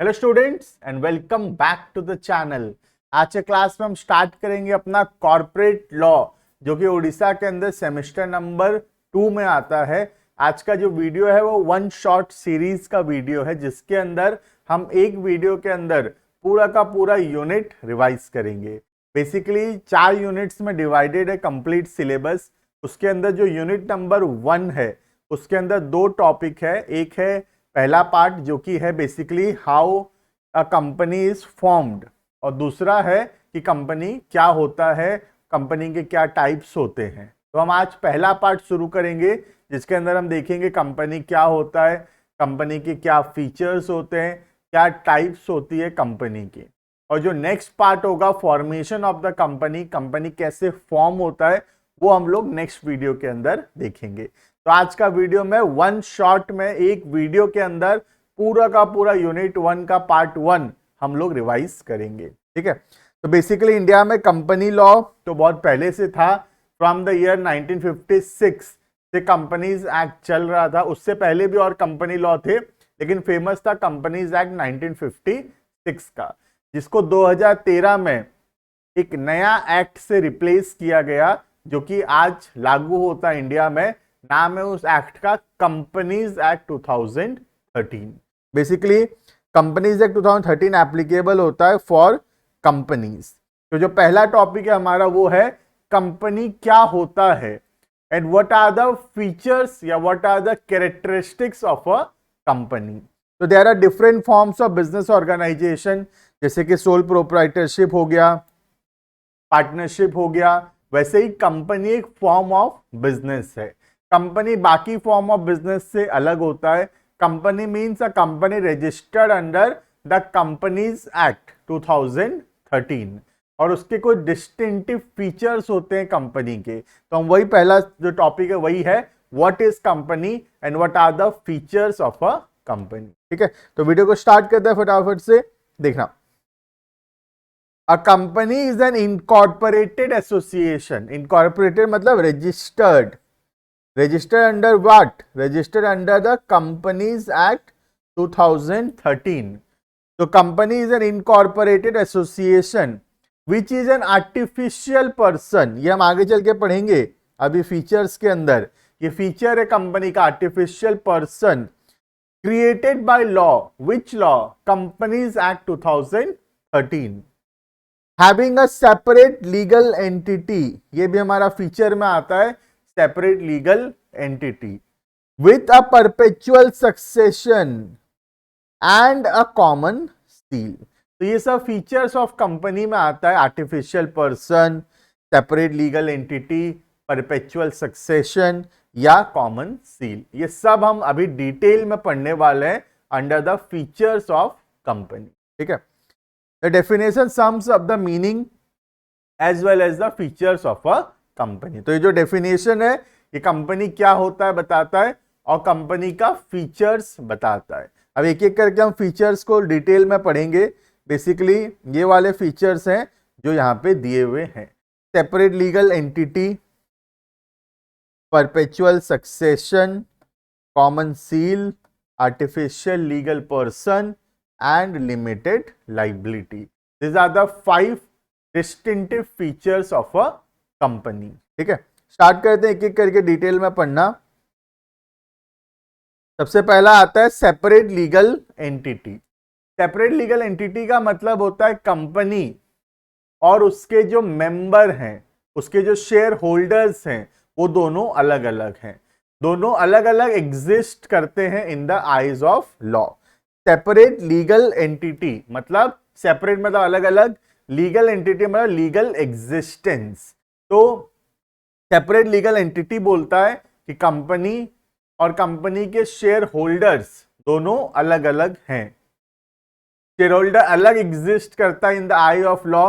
Hello students and welcome back to the channel. आज के class में हम स्टार्ट करेंगे अपना कॉर्पोरेट लॉ, जो कि उड़ीसा के अंदर सेमेस्टर नंबर 2 में आता है। आज का जो वीडियो है वो वन शॉट सीरीज का वीडियो है, जिसके अंदर हम एक वीडियो के अंदर पूरा का पूरा यूनिट रिवाइज करेंगे। बेसिकली 4 यूनिट्स में डिवाइडेड है कंप्लीट सिलेबस। उसके अंदर जो यूनिट नंबर 1 है उसके अंदर 2 टॉपिक है। एक है पहला पार्ट जो कि है basically how a company is formed, और दूसरा है कि कंपनी क्या होता है, कंपनी के क्या टाइप्स होते हैं। तो हम आज पहला पार्ट शुरू करेंगे, जिसके अंदर हम देखेंगे कंपनी क्या होता है, कंपनी के क्या फीचर्स होते हैं, क्या टाइप्स होती है कंपनी की। और जो नेक्स्ट पार्ट होगा formation of the company, company कैसे फॉर्म होता है, वो हम लोग नेक्स्ट वीडियो के अंदर देखेंगे। तो आज का वीडियो में वन शॉट में एक वीडियो के अंदर पूरा का पूरा यूनिट 1 का पार्ट 1 हम लोग रिवाइज करेंगे। ठीक है, तो बेसिकली इंडिया में कंपनी लॉ तो बहुत पहले से था। फ्रॉम द ईयर 1956 से कंपनीज एक्ट चल रहा था। उससे पहले भी और कंपनी लॉ थे, लेकिन फेमस था कंपनीज एक्ट 1956 का, जिसको 2013 में एक नया एक्ट से रिप्लेस किया गया, जो कि आज लागू होता है इंडिया में। नाम है उस एक्ट का companies act 2013। Basically companies act 2013 applicable होता है फॉर कंपनीज। तो जो पहला टॉपिक है हमारा वो है कंपनी क्या होता है and what are the features या what are the characteristics of a company. तो there are different forms of business organisation, जैसे कि सोल प्रोप्राइटरशिप हो गया, पार्टनरशिप हो गया। वैसे ही कंपनी एक फॉर्म ऑफ बिजनेस है। कंपनी बाकी फॉर्म ऑफ बिजनेस से अलग होता है। Company means a company registered under the companies act 2013, और उसके कुछ डिस्टिंक्टिव फीचर्स होते हैं कंपनी के। तो हम वही पहला जो टॉपिक है वही है what is company and what are the features of a company. ठीक है, तो वीडियो को स्टार्ट करते हैं फटाफट से। देखना, A company is an incorporated association. Incorporated मतलब registered. Registered under what? Registered under the Companies Act 2013. So company is an incorporated association which is an artificial person. ये हम आगे चल के पढ़ेंगे अभी फीचर्स के अंदर। ये फीचर है कंपनी का artificial person created by law. Which law? Companies Act 2013. Having a separate legal entity, ये भी हमारा फीचर में आता है, separate legal entity with a perpetual succession and a common seal. तो ये सब फीचर्स ऑफ कंपनी में आता है, artificial person, separate legal entity, perpetual succession या कॉमन सील। ये सब हम अभी डिटेल में पढ़ने वाले हैं under the features of company. ठीक है, The definition sums up the meaning as well as the features of a company. तो ये जो डेफिनेशन है ये कंपनी क्या होता है बताता है, और कंपनी का फीचर्स बताता है। अब एक एक करके हम फीचर्स को डिटेल में पढ़ेंगे। बेसिकली ये वाले फीचर्स हैं जो यहाँ पे दिए हुए हैं: separate legal entity, perpetual succession, common seal, artificial legal person and limited liability. These are the 5 distinctive features of a company. ठीक है, स्टार्ट करते हैं एक एक करके डिटेल में पढ़ना। सबसे पहला आता है separate legal entity. Separate legal entity का मतलब होता है कंपनी और उसके जो मेंबर हैं, उसके जो शेयर होल्डर्स हैं, वो दोनों अलग अलग हैं, दोनों अलग अलग एग्जिस्ट करते हैं इन the eyes of law. Separate legal entity मतलब सेपरेट मतलब अलग अलग, लीगल एंटिटी मतलब लीगल एग्जिस्टेंस। तो सेपरेट लीगल एंटिटी बोलता है कि कंपनी और कंपनी के शेयर होल्डर्स दोनों अलग अलग हैं। शेयर होल्डर अलग एग्जिस्ट करता है in the I of law,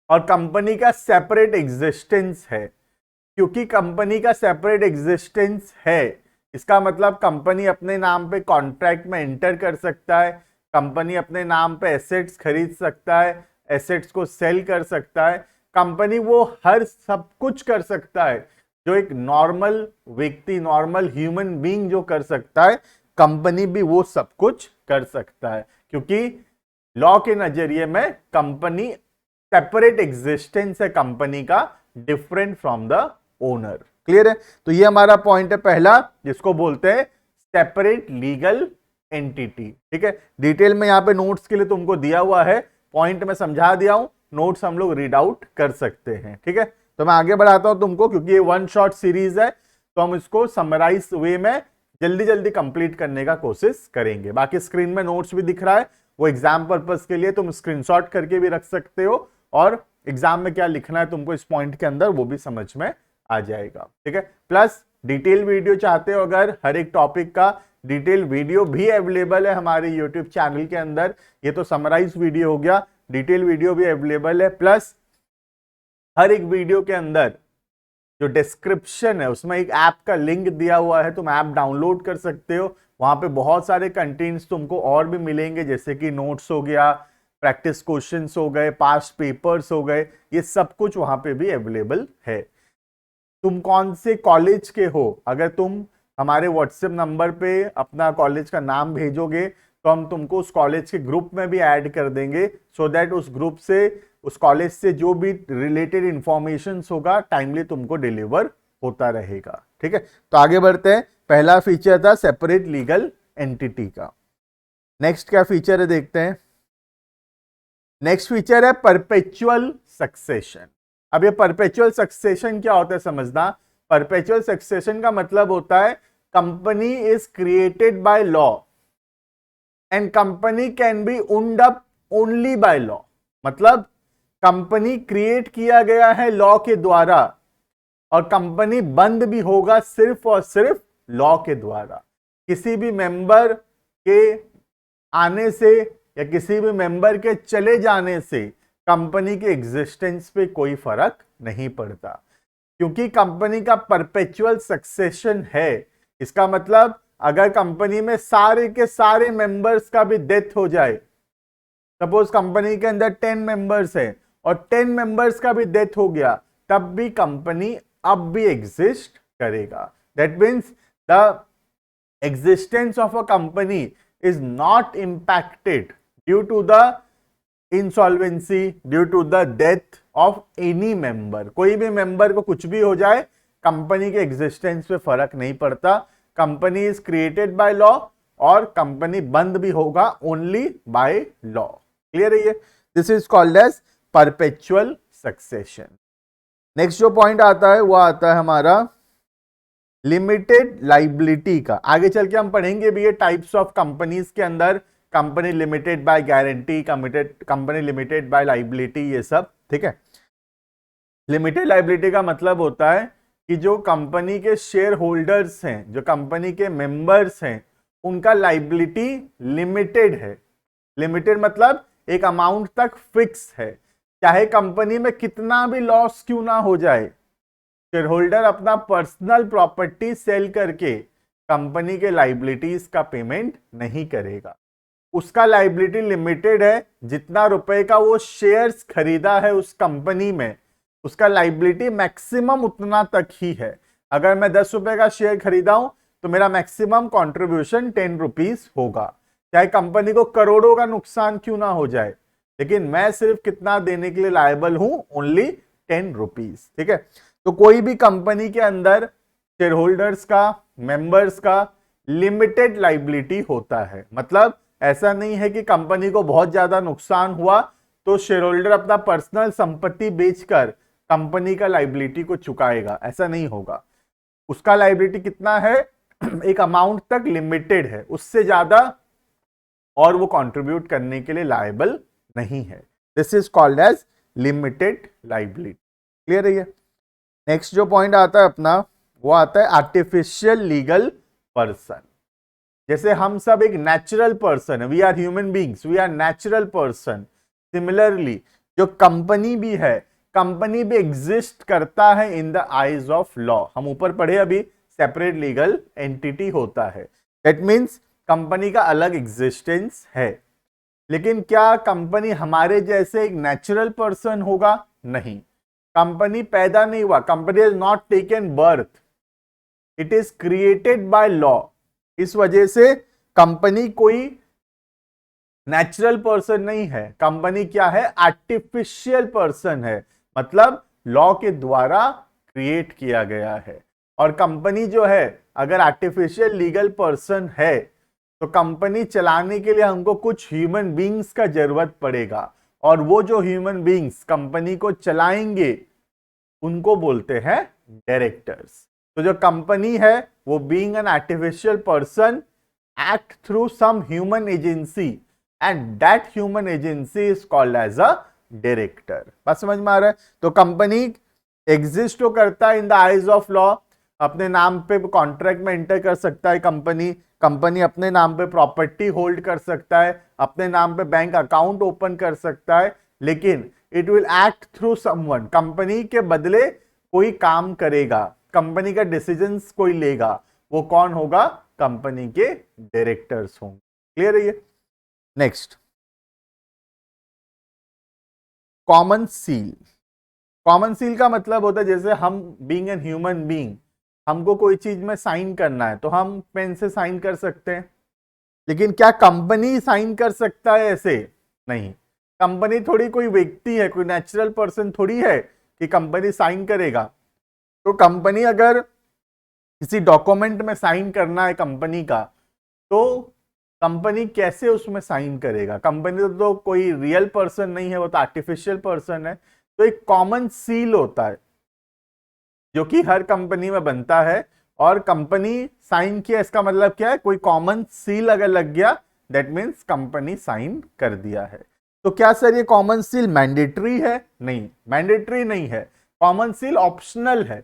और कंपनी का सेपरेट एग्जिस्टेंस है। क्योंकि कंपनी का सेपरेट एग्जिस्टेंस है, इसका मतलब कंपनी अपने नाम पे कॉन्ट्रैक्ट में एंटर कर सकता है, कंपनी अपने नाम पे एसेट्स खरीद सकता है, एसेट्स को सेल कर सकता है। कंपनी वो हर सब कुछ कर सकता है जो एक नॉर्मल व्यक्ति, नॉर्मल ह्यूमन बीइंग जो कर सकता है, कंपनी भी वो सब कुछ कर सकता है, क्योंकि लॉ के नजरिए में कंपनी सेपरेट एग्जिस्टेंस है कंपनी का, different from the owner. Clear है? तो ये हमारा पॉइंट है पहला, जिसको बोलते हैं सेपरेट लीगल एंटिटी। ठीक है, डिटेल में यहाँ पे नोट्स के लिए तुमको दिया हुआ है, पॉइंट में समझा दिया हूं, नोट्स हम लोग रीड आउट कर सकते हैं। ठीक है, तो मैं आगे बढ़ाता हूं तुमको, क्योंकि ये वन शॉट सीरीज है, तो हम इसको समराइज वे में जल्दी जल्दी कंप्लीट करने का कोशिश करेंगे। बाकी स्क्रीन में नोट्स भी दिख रहा है, वो एग्जाम पर्पस के लिए तुम स्क्रीनशॉट करके भी रख सकते हो, और एग्जाम में क्या लिखना है तुमको इस पॉइंट के अंदर वो भी समझ में आ जाएगा। ठीक है, प्लस डिटेल वीडियो चाहते हो अगर, हर एक टॉपिक का डिटेल वीडियो भी अवेलेबल है हमारे यूट्यूब चैनल के अंदर। ये तो समराइज वीडियो हो गया, डिटेल वीडियो भी अवेलेबल है, प्लस हर एक वीडियो के अंदर जो डिस्क्रिप्शन है उसमें एक ऐप का लिंक दिया हुआ है, तुम ऐप डाउनलोड कर सकते हो। वहां पे बहुत सारे कंटेंट्स तुमको और भी मिलेंगे, जैसे कि नोट्स हो गया, प्रैक्टिस क्वेश्चंस हो गए, पास्ट पेपर्स हो गए, ये सब कुछ वहां पे भी अवेलेबल है। तुम कौन से कॉलेज के हो, अगर तुम हमारे व्हाट्सएप नंबर पे अपना कॉलेज का नाम भेजोगे तो हम तुमको उस कॉलेज के ग्रुप में भी ऐड कर देंगे, सो दैट उस ग्रुप से, उस कॉलेज से जो भी रिलेटेड इंफॉर्मेशन होगा टाइमली तुमको डिलीवर होता रहेगा। ठीक है, तो आगे बढ़ते हैं। पहला फीचर था सेपरेट लीगल एंटिटी का। नेक्स्ट क्या फीचर है देखते हैं। नेक्स्ट फीचर है परपेचुअल सक्सेशन। अब ये परपेचुअल सक्सेशन क्या होता है समझना। परपेचुअल सक्सेशन का मतलब होता है company is created by law and company can be owned up only by law. मतलब कंपनी क्रिएट किया गया है लॉ के द्वारा, और कंपनी बंद भी होगा सिर्फ और सिर्फ लॉ के द्वारा। किसी भी मेंबर के आने से या किसी भी मेंबर के चले जाने से कंपनी के एग्जिस्टेंस पे कोई फर्क नहीं पड़ता, क्योंकि कंपनी का परपेचुअल सक्सेशन है। इसका मतलब अगर कंपनी में सारे के सारे मेंबर्स का भी डेथ हो जाए, सपोज कंपनी के अंदर 10 मेंबर्स है और 10 मेंबर्स का भी डेथ हो गया, तब भी कंपनी अब भी एग्जिस्ट करेगा। That means the existence of a company is not impacted due to the insolvency, due to the death of any member. कोई भी मेंबर को कुछ भी हो जाए, कंपनी के एग्जिस्टेंस पे फर्क नहीं पड़ता। Company is created by law और कंपनी बंद भी होगा ओनली बाय लॉ। क्लियर है ये? This is called as perpetual succession. Next जो पॉइंट आता है वो आता है हमारा लिमिटेड लाइबिलिटी का। आगे चल के हम पढ़ेंगे भी ये टाइप्स ऑफ कंपनीज के अंदर, company limited by guarantee, company limited bye liability, ये सब। ठीक है, लिमिटेड लाइबिलिटी का मतलब होता है कि जो कंपनी के शेयर होल्डर्स हैं, जो कंपनी के मेंबर्स हैं, उनका लाइबिलिटी लिमिटेड है। लिमिटेड मतलब एक अमाउंट तक फिक्स है, चाहे कंपनी में कितना भी लॉस क्यों ना हो जाए, शेयर होल्डर अपना पर्सनल प्रॉपर्टी सेल करके कंपनी के लाइबिलिटीज का पेमेंट नहीं करेगा। उसका लाइबिलिटी लिमिटेड है, जितना रुपए का वो शेयर्स खरीदा है उस कंपनी में, उसका लाइबिलिटी मैक्सिमम उतना तक ही है। अगर मैं 10 रुपए का शेयर खरीदा हूं तो मेरा मैक्सिमम कंट्रीब्यूशन 10 रुपीज होगा, चाहे कंपनी को करोड़ों का नुकसान क्यों ना हो जाए, लेकिन मैं सिर्फ कितना देने के लिए लायबल हूं, ओनली 10 रुपीज। ठीक है, तो कोई भी कंपनी के अंदर शेयर होल्डर्स का, मेंबर्स का लिमिटेड लाइबिलिटी होता है। मतलब ऐसा नहीं है कि कंपनी को बहुत ज्यादा नुकसान हुआ तो शेयर होल्डर अपना पर्सनल संपत्ति बेचकर कंपनी का लाइबिलिटी को चुकाएगा, ऐसा नहीं होगा। उसका लाइबिलिटी कितना है, एक अमाउंट तक लिमिटेड है, उससे ज्यादा और वो कंट्रीब्यूट करने के लिए लायबल नहीं है। This is called as limited liability. Clear है ये? नेक्स्ट जो पॉइंट आता है अपना वो आता है आर्टिफिशियल लीगल पर्सन। जैसे हम सब एक नेचुरल पर्सन है, we are human beings, we are natural person. Similarly जो कंपनी भी है, कंपनी भी एग्जिस्ट करता है in the eyes of law. हम ऊपर पढ़े अभी, सेपरेट लीगल एंटिटी होता है। दैट मीन्स कंपनी का अलग एग्जिस्टेंस है। लेकिन क्या कंपनी हमारे जैसे एक नेचुरल पर्सन होगा? नहीं, कंपनी पैदा नहीं हुआ, company has not taken birth, it is created by law. इस वजह से कंपनी कोई नेचुरल पर्सन नहीं है, कंपनी क्या है, आर्टिफिशियल पर्सन है, मतलब लॉ के द्वारा क्रिएट किया गया है। और कंपनी जो है अगर आर्टिफिशियल लीगल पर्सन है तो कंपनी चलाने के लिए हमको कुछ ह्यूमन बींग्स का जरूरत पड़ेगा, और वो जो ह्यूमन बींग्स कंपनी को चलाएंगे उनको बोलते हैं डायरेक्टर्स। तो जो कंपनी है वो being an artificial person act through some human agency and that human agency is called as a director। बात समझ में आ रहा है? तो कंपनी एग्जिस्ट तो करता है in the eyes of law, अपने नाम पे कॉन्ट्रैक्ट में एंटर कर सकता है कंपनी अपने नाम पे प्रॉपर्टी होल्ड कर सकता है, अपने नाम पे बैंक अकाउंट ओपन कर सकता है, लेकिन it will act through someone, company के बदले कोई काम करेगा, कंपनी का डिसीजंस कोई लेगा, वो कौन होगा, कंपनी के डायरेक्टर्स होंगे। क्लियर है ये? Next, common seal. Common seal का मतलब होता है जैसे हम बीइंग एन ह्यूमन बीइंग, हमको कोई चीज में साइन करना है तो हम पेन से साइन कर सकते हैं, लेकिन क्या कंपनी साइन कर सकता है ऐसे? नहीं। कंपनी थोड़ी कोई व्यक्ति है, कोई नेचुरल पर्सन थोड़ी है कि कंपनी साइन करेगा। तो कंपनी अगर किसी डॉक्यूमेंट में साइन करना है कंपनी का, तो कंपनी कैसे उसमें साइन करेगा? कंपनी तो कोई रियल पर्सन नहीं है, वो तो आर्टिफिशियल पर्सन है। तो एक कॉमन सील होता है जो कि हर कंपनी में बनता है, और कंपनी साइन किया इसका मतलब क्या है, कोई कॉमन सील अगर लग गया दैट मीन्स कंपनी साइन कर दिया है। तो क्या सर ये कॉमन सील मैंडेटरी है? नहीं, मैंडेटरी नहीं है। कॉमन सील ऑप्शनल है।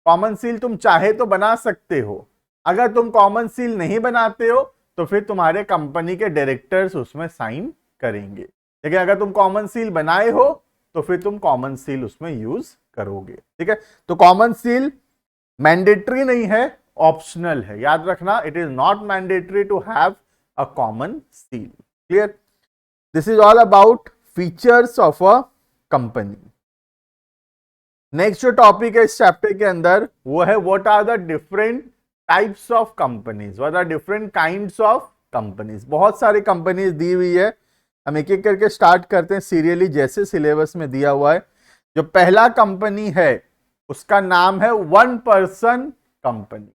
कॉमन सील तुम चाहे तो बना सकते हो, अगर तुम कॉमन सील नहीं बनाते हो तो फिर तुम्हारे कंपनी के डायरेक्टर्स उसमें साइन करेंगे, लेकिन अगर तुम कॉमन सील बनाए हो तो फिर तुम कॉमन सील उसमें यूज करोगे। ठीक है, तो कॉमन सील मैंडेटरी नहीं है, ऑप्शनल है। याद रखना, it is not mandatory to have a common seal. Clear? This is all about features of a company. Next जो टॉपिक है इस चैप्टर के अंदर वो है what are the different types of companies, what are different kinds of companies. बहुत सारी companies दी हुई है, हम एक एक करके स्टार्ट करते हैं सीरियली जैसे सिलेबस में दिया हुआ है। जो पहला कंपनी है उसका नाम है वन पर्सन कंपनी।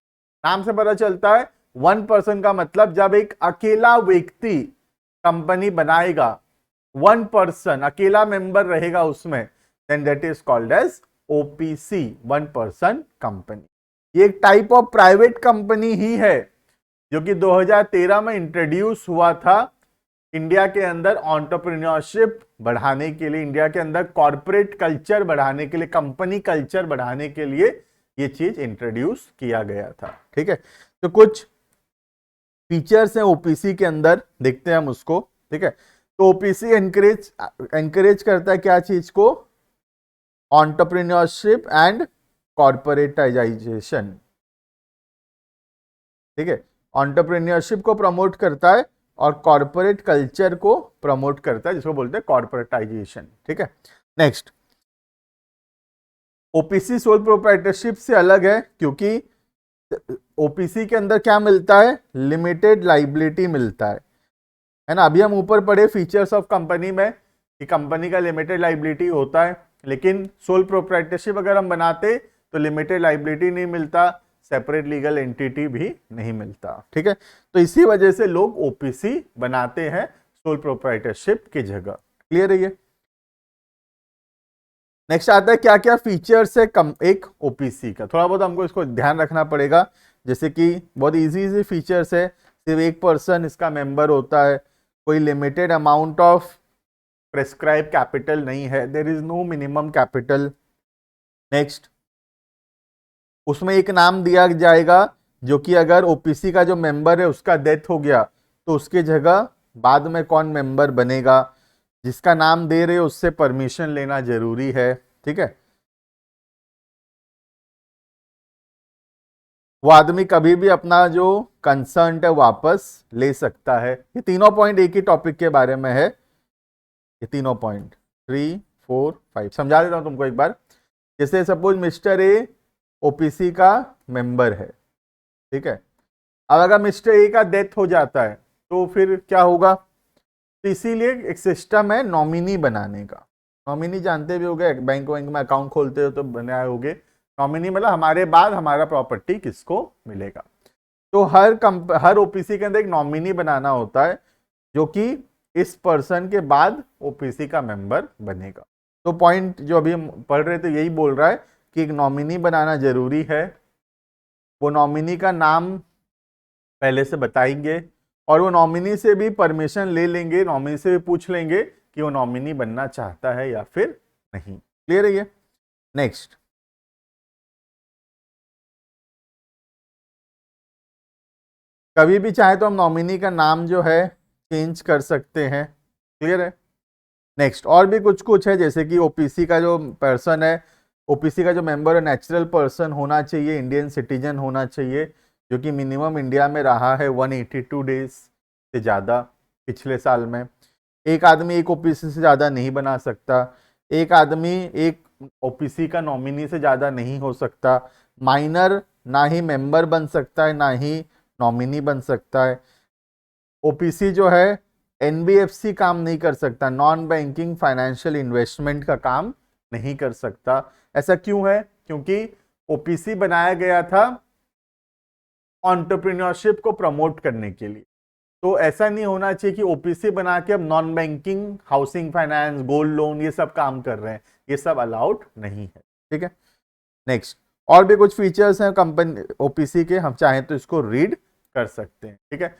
नाम से पता चलता है वन पर्सन का मतलब जब एक अकेला व्यक्ति कंपनी बनाएगा, वन पर्सन अकेला मेंबर रहेगा उसमें, then that is called as OPC, one person company. ये एक टाइप ऑफ प्राइवेट कंपनी ही है जो कि 2013 में इंट्रोड्यूस हुआ था इंडिया के अंदर एंटरप्रेन्योरशिप बढ़ाने के लिए, इंडिया के अंदर कॉर्पोरेट कल्चर बढ़ाने के लिए, कंपनी कल्चर बढ़ाने के लिए ये चीज इंट्रोड्यूस किया गया था। ठीक है, तो कुछ फीचर्स हैं ओपीसी के अंदर, देखते हैं हम उसको। ठीक है, तो ओपीसी एनकरेज करता है क्या चीज को, एंटरप्रेन्योरशिप एंड कॉर्पोरेटाइजेशन। ठीक है, एंटरप्रेन्योरशिप को प्रमोट करता है और कॉर्पोरेट कल्चर को प्रमोट करता है, जिसको बोलते हैं कॉर्पोरेटाइजेशन। ठीक है, नेक्स्ट, ओपीसी सोल प्रोप्राइटरशिप से अलग है क्योंकि ओपीसी के अंदर क्या मिलता है, लिमिटेड लाइबिलिटी मिलता है ना। अभी हम ऊपर पढ़े फीचर्स ऑफ कंपनी में कि कंपनी का लिमिटेड लाइबिलिटी होता है, लेकिन सोल प्रोप्राइटरशिप अगर हम बनाते तो लिमिटेड लाइबिलिटी नहीं मिलता, सेपरेट लीगल एंटिटी भी नहीं मिलता। ठीक है, तो इसी वजह से लोग ओपीसी बनाते हैं सोल प्रोप्राइटरशिप की जगह। क्लियर है ये? नेक्स्ट आता है क्या क्या फीचर्स है एक ओपीसी का, थोड़ा बहुत हमको इसको ध्यान रखना पड़ेगा। जैसे कि बहुत इजी फीचर्स है, सिर्फ एक पर्सन इसका मेंबर होता है, कोई limited amount of prescribe capital नहीं है, there is no minimum capital. Next, उसमें एक नाम दिया जाएगा जो कि अगर ओपीसी का जो मेंबर है उसका डेथ हो गया तो उसकी जगह बाद में कौन मेंबर बनेगा, जिसका नाम दे रहे हो उससे परमिशन लेना जरूरी है। ठीक है, वो आदमी कभी भी अपना जो कंसर्न है वापस ले सकता है। ये तीनों पॉइंट एक ही टॉपिक के बारे में है, ये तीनों पॉइंट 3, 4, 5 समझा देता हूं तुमको एक बार। जैसे सपोज मिस्टर ए ओपीसी का मेंबर है, ठीक है, अब अगर मिस्टर ए का डेथ हो जाता है तो फिर क्या होगा, तो इसीलिए एक सिस्टम है नॉमिनी बनाने का। नॉमिनी जानते भी होंगे, बैंक में अकाउंट खोलते हो तो बनाए होगे। नॉमिनी मतलब हमारे बाद हमारा प्रॉपर्टी किसको मिलेगा। तो हर ओपीसी के अंदर एक नॉमिनी बनाना होता है जो कि इस पर्सन के बाद ओपीसी का मेंबर बनेगा। तो पॉइंट जो अभी हम पढ़ रहे थे यही बोल रहा है कि एक नॉमिनी बनाना जरूरी है। वो नॉमिनी का नाम पहले से बताएंगे और वो नॉमिनी से भी परमिशन ले लेंगे, नॉमिनी से भी पूछ लेंगे कि वो नॉमिनी बनना चाहता है या फिर नहीं। क्लियर है ये? नेक्स्ट, कभी भी चाहे तो हम नॉमिनी का नाम जो है चेंज कर सकते हैं। क्लियर है? नेक्स्ट, और भी कुछ कुछ है जैसे कि ओपीसी का जो पर्सन है, ओपीसी का जो मेंबर है नेचुरल पर्सन होना चाहिए, इंडियन सिटीजन होना चाहिए, जो कि मिनिमम इंडिया में रहा है 182 डेज से ज़्यादा पिछले साल में। एक आदमी एक ओपीसी से ज़्यादा नहीं बना सकता, एक आदमी एक ओपीसी का नॉमिनी से ज़्यादा नहीं हो सकता, माइनर ना ही मेंबर बन सकता है ना ही नॉमिनी बन सकता है। ओपीसी जो है एनबीएफसी काम नहीं कर सकता, नॉन बैंकिंग फाइनेंशियल इन्वेस्टमेंट का काम नहीं कर सकता। ऐसा क्यों है? क्योंकि ओपीसी बनाया गया था एंटरप्रेन्योरशिप को प्रमोट करने के लिए। तो ऐसा नहीं होना चाहिए कि ओपीसी बना के अब non banking housing finance gold loan ये सब काम कर रहे हैं, ये सब अलाउड नहीं है। ठीक है? नेक्स्ट, और भी कुछ फीचर्स हैं कंपनी ओपीसी के, हम चाहें तो इसको रीड कर सकते हैं। ठीक है?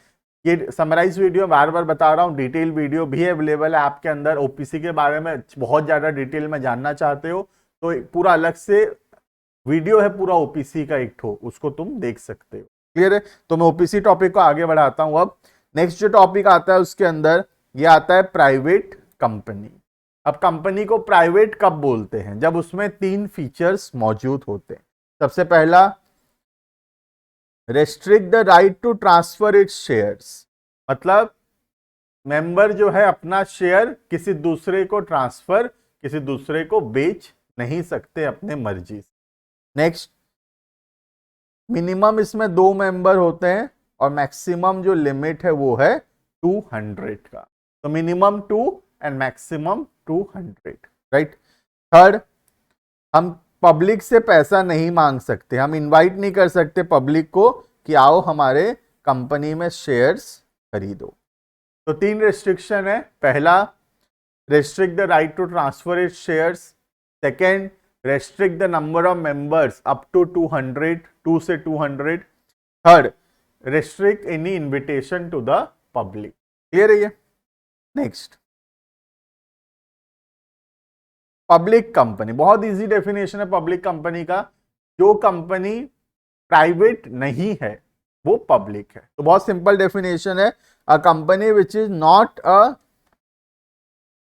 ये समराइज वीडियो बार बार बता रहा हूँ, डिटेल वीडियो भी अवेलेबल है आपके अंदर। ओपीसी के बारे में बहुत ज़्यादा डिटेल में जानना चाहते हो तो पूरा अलग से वीडियो है पूरा ओपीसी का एक ठो, उसको तुम देख सकते हो। क्लियर है? तो मैं ओपीसी टॉपिक को आगे बढ़ाता हूँ। अब नेक्स्ट जो टॉपिक आता है उसके अंदर ये आता है प्राइवेट कंपनी। अब कंपनी को प्राइवेट कब बोलते हैं? जब उसमें 3 फीचर्स मौजूद होते हैं। सबसे पहला, restrict the right to transfer its shares, मतलब मेंबर जो है अपना शेयर किसी दूसरे को ट्रांसफर, किसी दूसरे को बेच नहीं सकते अपने मर्जी से। नेक्स्ट, मिनिमम इसमें 2 मेंबर होते हैं और मैक्सिमम जो लिमिट है वो है 200 का। तो minimum 2 and maximum 200, right. Third, हम पब्लिक से पैसा नहीं मांग सकते, हम इनवाइट नहीं कर सकते पब्लिक को कि आओ हमारे कंपनी में शेयर्स खरीदो। तो 3 रेस्ट्रिक्शन है। पहला, restrict the right to transfer it shares. Second, restrict the number of members up to 200, 2 से 200। Third, restrict any invitation to the public. Clear है ये? नेक्स्ट, पब्लिक कंपनी, बहुत इजी डेफिनेशन है पब्लिक कंपनी का। जो company private नहीं है वो पब्लिक है। तो बहुत सिंपल डेफिनेशन है, a company which is not a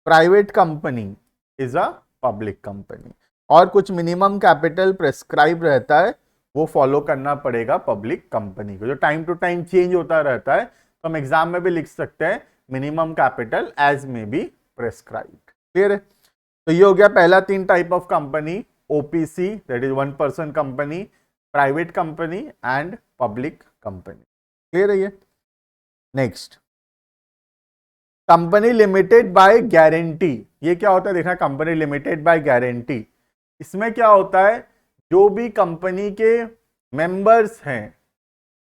private company is a public company. और कुछ मिनिमम कैपिटल प्रेस्क्राइब रहता है, वो फॉलो करना पड़ेगा पब्लिक कंपनी को, जो टाइम टू टाइम चेंज होता रहता है। तो हम एग्जाम में भी लिख सकते हैं minimum capital as may be prescribed. Clear है? तो ये हो गया पहला 3 type of company, OPC that is 1 person company, private company and public company. Clear है ये? Next, company limited by guarantee. ये क्या होता है देखना, कंपनी लिमिटेड बाय गारंटी। इसमें क्या होता है, जो भी कंपनी के मेंबर्स हैं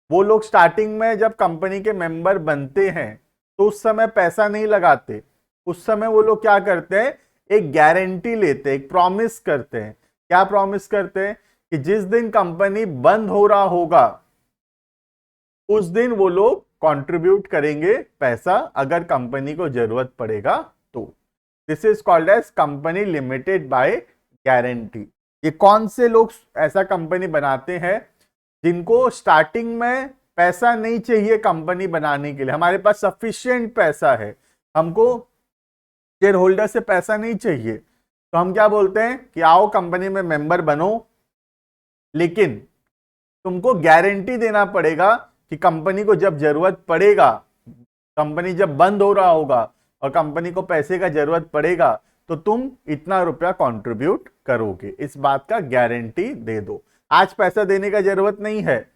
वो लोग स्टार्टिंग में जब कंपनी के मेंबर बनते हैं तो उस समय पैसा नहीं लगाते। उस समय वो लोग क्या करते हैं, एक गारंटी लेते हैं, एक प्रॉमिस करते हैं। क्या प्रॉमिस करते हैं? कि जिस दिन कंपनी बंद हो रहा होगा उस दिन वो लोग कंट्रीब्यूट करेंगे पैसा, अगर कंपनी को जरूरत पड़ेगा तो। This is called as company limited by guarantee. ये कौन से लोग ऐसा कंपनी बनाते हैं जिनको स्टार्टिंग में पैसा नहीं चाहिए कंपनी बनाने के लिए, हमारे पास सफिशिएंट पैसा है, हमको शेयर होल्डर से पैसा नहीं चाहिए, तो हम क्या बोलते हैं कि आओ कंपनी में मेंबर बनो, लेकिन तुमको गारंटी देना पड़ेगा कि कंपनी को जब जरूरत पड़ेगा, कंपनी जब बंद हो रहा होगा और कंपनी को पैसे का जरूरत पड़ेगा तो तुम इतना रुपया कंट्रीब्यूट करोगे। इस बात का गारंटी दे दो। आज पैसा देने का जरूरत नहीं है,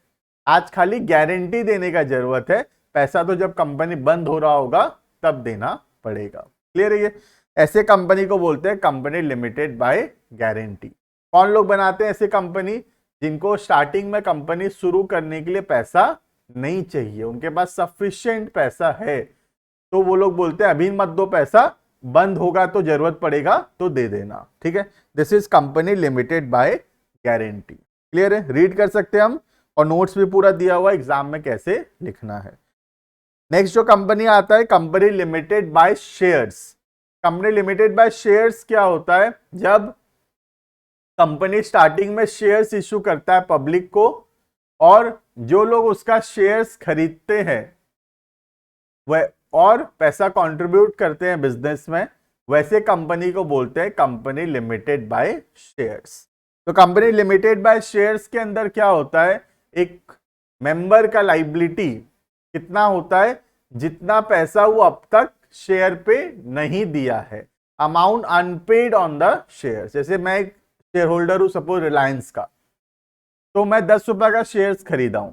आज खाली गारंटी देने का जरूरत है। पैसा तो जब कंपनी बंद हो रहा होगा तब देना पड़ेगा। क्लियर है ये? ऐसे कंपनी को बोलते हैं कंपनी लिमिटेड बाय गारंटी। कौन लोग बनाते हैं ऐसे कंपनी? जिनको स्टार्टिंग में कंपनी शुरू करने के लिए पैसा नहीं चाहिए, उनके पास सफिशिएंट पैसा है, तो वो लोग बोलते हैं अभी मत दो पैसा, बंद होगा तो जरूरत पड़ेगा तो दे देना। ठीक है, this is company limited by guarantee. Clear है? रीड कर सकते हैं हम, और नोट्स भी पूरा दिया हुआ एग्जाम में कैसे लिखना है। नेक्स्ट जो कंपनी आता है company limited by shares. Company limited by shares क्या होता है? जब कंपनी स्टार्टिंग में शेयर्स इश्यू करता है पब्लिक को, और जो लोग उसका शेयर्स खरीदते हैं वह और पैसा कंट्रीब्यूट करते हैं बिजनेस में, वैसे कंपनी को बोलते हैं कंपनी लिमिटेड बाय शेयर्स। तो कंपनी लिमिटेड बाय शेयर्स के अंदर क्या होता है? एक मेंबर का लाइबिलिटी कितना होता है? जितना पैसा वो अब तक शेयर पे नहीं दिया है, amount unpaid on the share. जैसे मैं एक शेयर होल्डर हूं सपोज रिलायंस का, तो मैं 10 रुपए का शेयर्स खरीदा हूं,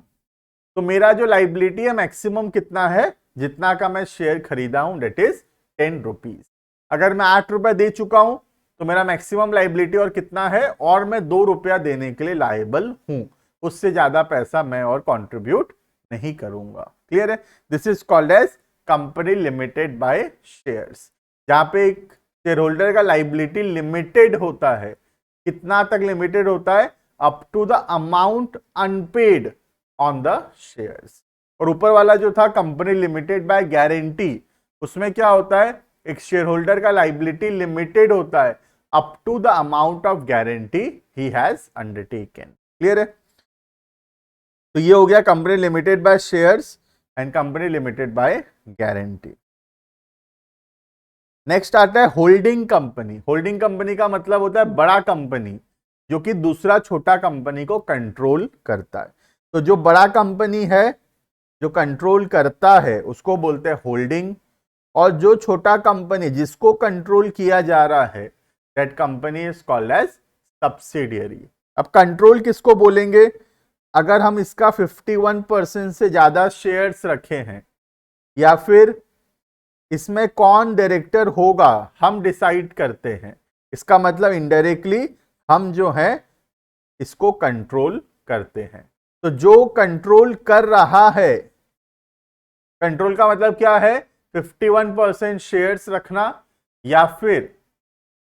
तो मेरा जो लाइबिलिटी है मैक्सिमम कितना है? जितना का मैं शेयर खरीदा हूं, डेट इज 10 रुपीज। अगर मैं 8 रुपए दे चुका हूं तो मेरा मैक्सिमम लाइबिलिटी और कितना है? और मैं 2 रुपया देने के लिए लायबल हूं, उससे ज्यादा पैसा मैं और कंट्रीब्यूट नहीं करूंगा। क्लियर है? This is called as company limited by shares, जहां पे एक शेयर होल्डर का लाइबिलिटी लिमिटेड होता है। कितना तक लिमिटेड होता है? Up to the amount unpaid on the shares. और ऊपर वाला जो था कंपनी लिमिटेड बाय गारंटी, उसमें क्या होता है? एक शेयर होल्डर का लाइबिलिटी लिमिटेड होता है up to the amount of guarantee he has undertaken. Clear है? तो ये हो गया company limited by shares and company limited by guarantee. Next आता है होल्डिंग कंपनी। होल्डिंग कंपनी का मतलब होता है बड़ा कंपनी जो कि दूसरा छोटा कंपनी को कंट्रोल करता है। तो जो बड़ा कंपनी है जो कंट्रोल करता है उसको बोलते हैं होल्डिंग, और जो छोटा कंपनी जिसको कंट्रोल किया जा रहा है that company is called as subsidiary. अब कंट्रोल किसको बोलेंगे? अगर हम इसका 51% से ज्यादा शेयर्स रखे हैं, या फिर इसमें कौन डायरेक्टर होगा हम डिसाइड करते हैं, इसका मतलब इनडायरेक्टली हम जो है इसको कंट्रोल करते हैं। तो जो कंट्रोल कर रहा है, कंट्रोल का मतलब क्या है? 51% शेयर्स रखना, या फिर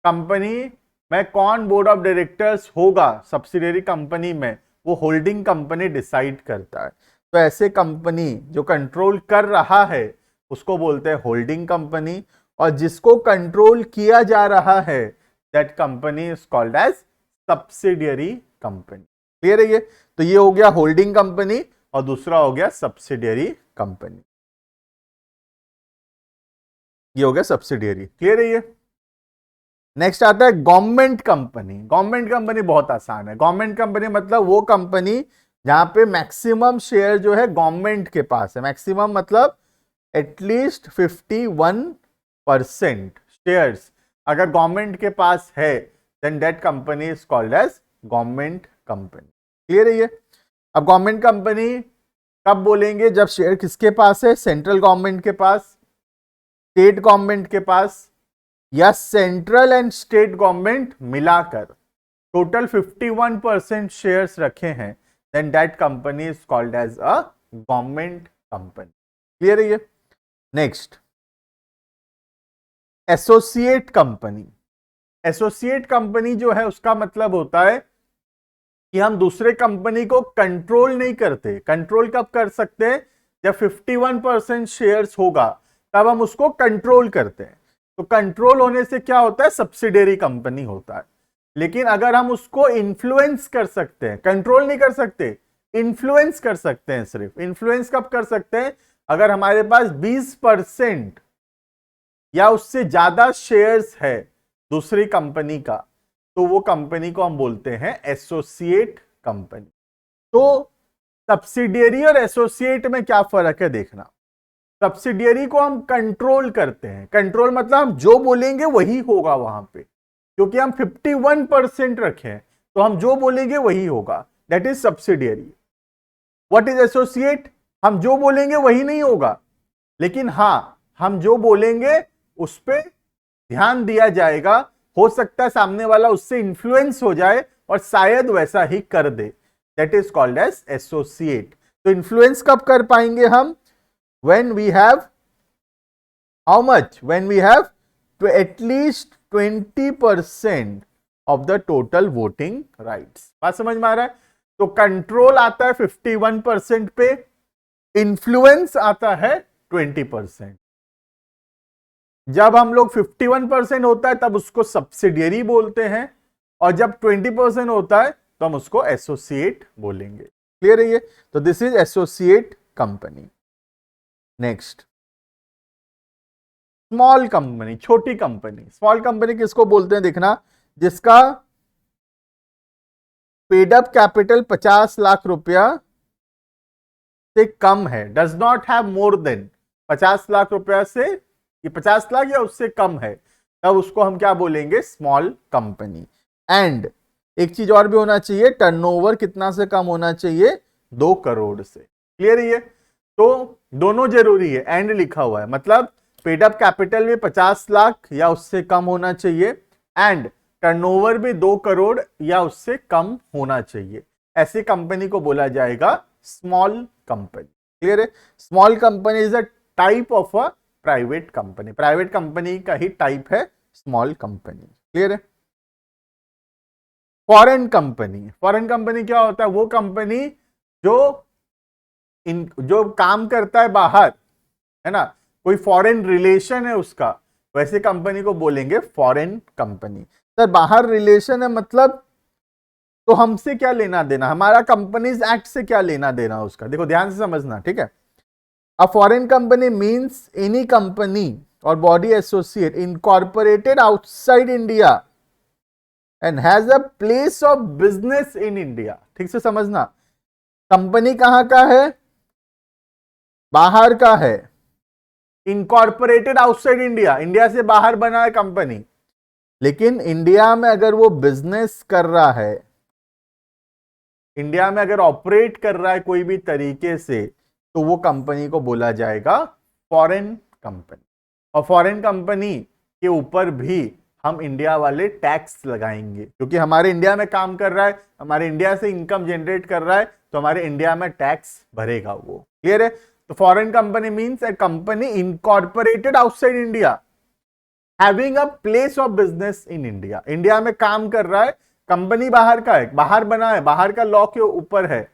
कंपनी में कौन बोर्ड ऑफ डायरेक्टर्स होगा सब्सिडियरी कंपनी में, वो होल्डिंग कंपनी डिसाइड करता है। तो ऐसे कंपनी जो कंट्रोल कर रहा है उसको बोलते हैं होल्डिंग कंपनी, और जिसको कंट्रोल किया जा रहा है that company is called as subsidiary company. Clear है ये? तो ये हो गया होल्डिंग कंपनी और दूसरा हो गया सब्सिडियरी कंपनी। ये हो गया सब्सिडियरी। क्लियर है ये? नेक्स्ट आता है गवर्नमेंट कंपनी। गवर्नमेंट कंपनी बहुत आसान है। गवर्नमेंट कंपनी मतलब वो कंपनी जहां पे मैक्सिमम शेयर जो है गवर्नमेंट के पास है। मैक्सिमम मतलब एटलीस्ट 51% शेयर्स अगर गवर्नमेंट के पास है then that company is called as government company. Clear है ये? अब गवर्नमेंट कंपनी कब बोलेंगे? जब शेयर किसके पास है? सेंट्रल गवर्नमेंट के पास, स्टेट गवर्नमेंट के पास, या सेंट्रल एंड स्टेट गवर्नमेंट मिलाकर टोटल 51% शेयर्स रखे हैं, then that company is called as a government company. Clear है ये? Next associate company. Associate company जो है उसका मतलब होता है कि हम दूसरे कंपनी को कंट्रोल नहीं करते। कंट्रोल कब कर सकते हैं? जब 51% शेयर्स होगा तब हम उसको कंट्रोल करते हैं। तो कंट्रोल होने से क्या होता है? सब्सिडियरी कंपनी होता है। लेकिन अगर हम उसको इन्फ्लुएंस कर सकते हैं, कंट्रोल नहीं कर सकते, इन्फ्लुएंस कर सकते हैं। सिर्फ इन्फ्लुएंस कब कर सकते हैं? अगर हमारे पास 20% या उससे ज्यादा शेयर्स है दूसरी कंपनी का, तो वो कंपनी को हम बोलते हैं एसोसिएट कंपनी। तो सब्सिडियरी और एसोसिएट में क्या फर्क है देखना। सब्सिडियरी को हम कंट्रोल करते हैं। कंट्रोल मतलब हम जो बोलेंगे वही होगा वहां पे, क्योंकि हम 51% रखे हैं तो हम जो बोलेंगे वही होगा, that is subsidiary. What is associate? हम जो बोलेंगे वही नहीं होगा, लेकिन हां हम जो बोलेंगे उस पर ध्यान दिया जाएगा। हो सकता है सामने वाला उससे इन्फ्लुएंस हो जाए और शायद वैसा ही कर दे, that is called as associate. तो इन्फ्लुएंस कब कर पाएंगे हम? When we have how much? When we have to at least 20% of the total voting rights। बात समझ में आ रहा है? तो कंट्रोल आता है 51% पे, इन्फ्लुएंस आता है 20%। जब हम लोग 51% होता है तब उसको सब्सिडियरी बोलते हैं, और जब 20% होता है तो हम उसको एसोसिएट बोलेंगे। क्लियर है ये? तो this is associate company. Next, small company, छोटी कंपनी। स्मॉल कंपनी किसको बोलते हैं? देखना, जिसका पेड अप कैपिटल 50 लाख रुपया से कम है, does not have more than 50 lakh रुपया से, ये 50 लाख या उससे कम है, तब उसको हम क्या बोलेंगे? Small company. एंड एक चीज और भी होना चाहिए, टर्नओवर कितना से कम होना चाहिए? 2 करोड़ से। क्लियर है ये? तो दोनों जरूरी है, एंड लिखा हुआ है, मतलब पेड अप कैपिटल भी 50 लाख या उससे कम होना चाहिए, एंड टर्नओवर भी 2 करोड़ या उससे कम होना चाहिए। ऐसी कंपनी को बोला जाएगा स्मॉल कंपनी। क्लियर है? Small company is a type of a private company. Private company का ही टाइप है स्मॉल कंपनी। क्लियर है? Foreign company. फॉरेन कंपनी क्या होता है? वो कंपनी जो काम करता है बाहर, है ना, कोई फॉरेन रिलेशन है उसका, वैसे कंपनी को बोलेंगे फॉरेन कंपनी। सर बाहर रिलेशन है मतलब, तो हमसे क्या लेना देना? हमारा कंपनीज एक्ट से क्या लेना देना उसका? देखो ध्यान से समझना, ठीक है। A foreign company means any company और body associate incorporated outside India and has a place of business in India. ठीक से समझना, कंपनी कहां का है? बाहर का है। इनकॉर्पोरेटेड आउटसाइड इंडिया, इंडिया से बाहर बना है कंपनी, लेकिन इंडिया में अगर वो बिजनेस कर रहा है, इंडिया में अगर ऑपरेट कर रहा है कोई भी तरीके से, तो वो कंपनी को बोला जाएगा फॉरेन कंपनी। और फॉरेन कंपनी के ऊपर भी हम इंडिया वाले टैक्स लगाएंगे, क्योंकि हमारे इंडिया में काम कर रहा है, हमारे इंडिया से इनकम जनरेट कर रहा है, तो हमारे इंडिया में टैक्स भरेगा वो। क्लियर है? तो foreign company means A company incorporated outside India having a place of business in India. India में काम कर रहा है, कंपनी बाहर का है, बाहर बना है, बाहर का लॉ के ऊपर है,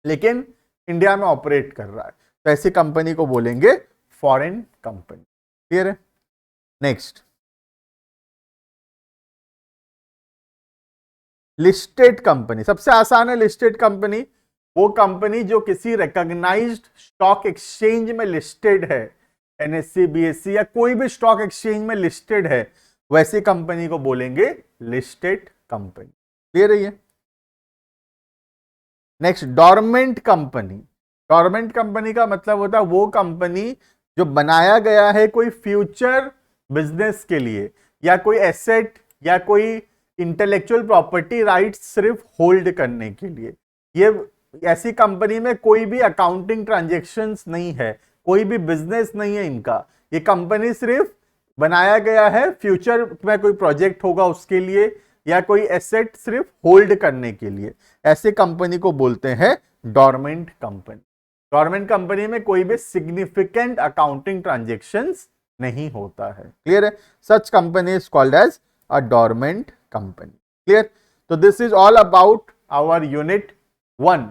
लेकिन इंडिया में ऑपरेट कर रहा है, तो ऐसी कंपनी को बोलेंगे फॉरेन कंपनी। क्लियर है? Next, listed company. सबसे आसान है लिस्टेड कंपनी। वो कंपनी जो किसी रिकॉग्नाइज्ड स्टॉक एक्सचेंज में लिस्टेड है, एनएससी, बीएससी या कोई भी स्टॉक एक्सचेंज में लिस्टेड है, वैसी कंपनी को बोलेंगे लिस्टेड कंपनी। क्लियर है ये? Next, dormant company. Dormant company का मतलब होता है वो कंपनी जो बनाया गया है कोई फ्यूचर बिजनेस के लिए, या कोई एसेट या कोई इंटेलेक्चुअल प्रॉपर्टी राइट्स सिर्फ होल्ड करने के लिए। ये ऐसी कंपनी में कोई भी अकाउंटिंग ट्रांजैक्शंस नहीं है, कोई भी बिजनेस नहीं है इनका। ये कंपनी सिर्फ बनाया गया है फ्यूचर में कोई प्रोजेक्ट होगा उसके लिए, या कोई एसेट सिर्फ होल्ड करने के लिए। ऐसे कंपनी को बोलते हैं डॉर्मेंट कंपनी। डॉर्मेंट कंपनी में कोई भी सिग्निफिकेंट अकाउंटिंग ट्रांजैक्शंस नहीं होता है। क्लियर है? Such company is called as a dormant company. Clear? तो this is all about our unit 1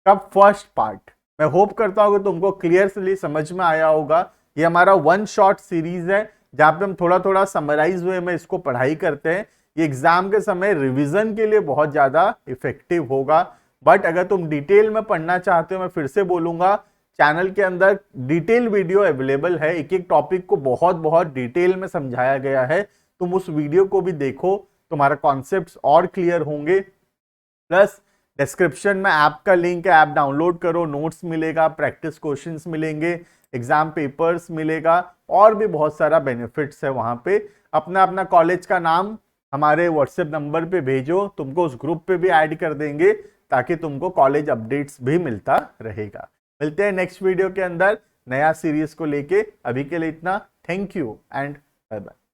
का फर्स्ट पार्ट। मैं होप करता हूं कि तुमको क्लियरली समझ में आया होगा। ये हमारा 1 शॉर्ट सीरीज है, जहां पे हम थोड़ा थोड़ा समराइज वे में इसको पढ़ाई करते हैं। ये एग्जाम के समय रिवीजन के लिए बहुत ज्यादा इफेक्टिव होगा। बट अगर तुम डिटेल में पढ़ना चाहते हो, मैं फिर से बोलूंगा, चैनल के अंदर डिटेल वीडियो अवेलेबल है। एक एक टॉपिक को बहुत बहुत डिटेल में समझाया गया है। तुम उस वीडियो को भी देखो, तुम्हारा कॉन्सेप्ट्स और क्लियर होंगे। प्लस डिस्क्रिप्शन में ऐप का लिंक है, ऐप डाउनलोड करो, नोट्स मिलेगा, प्रैक्टिस क्वेश्चंस मिलेंगे, एग्जाम पेपर्स मिलेगा, और भी बहुत सारा बेनिफिट्स है वहां पे। अपना अपना कॉलेज का नाम हमारे व्हाट्सएप नंबर पे भेजो, तुमको उस ग्रुप पे भी ऐड कर देंगे, ताकि तुमको कॉलेज अपडेट्स भी मिलता रहेगा। मिलते हैं नेक्स्ट वीडियो के अंदर नया सीरीज को लेके। अभी के लिए इतना। Thank you and bye bye.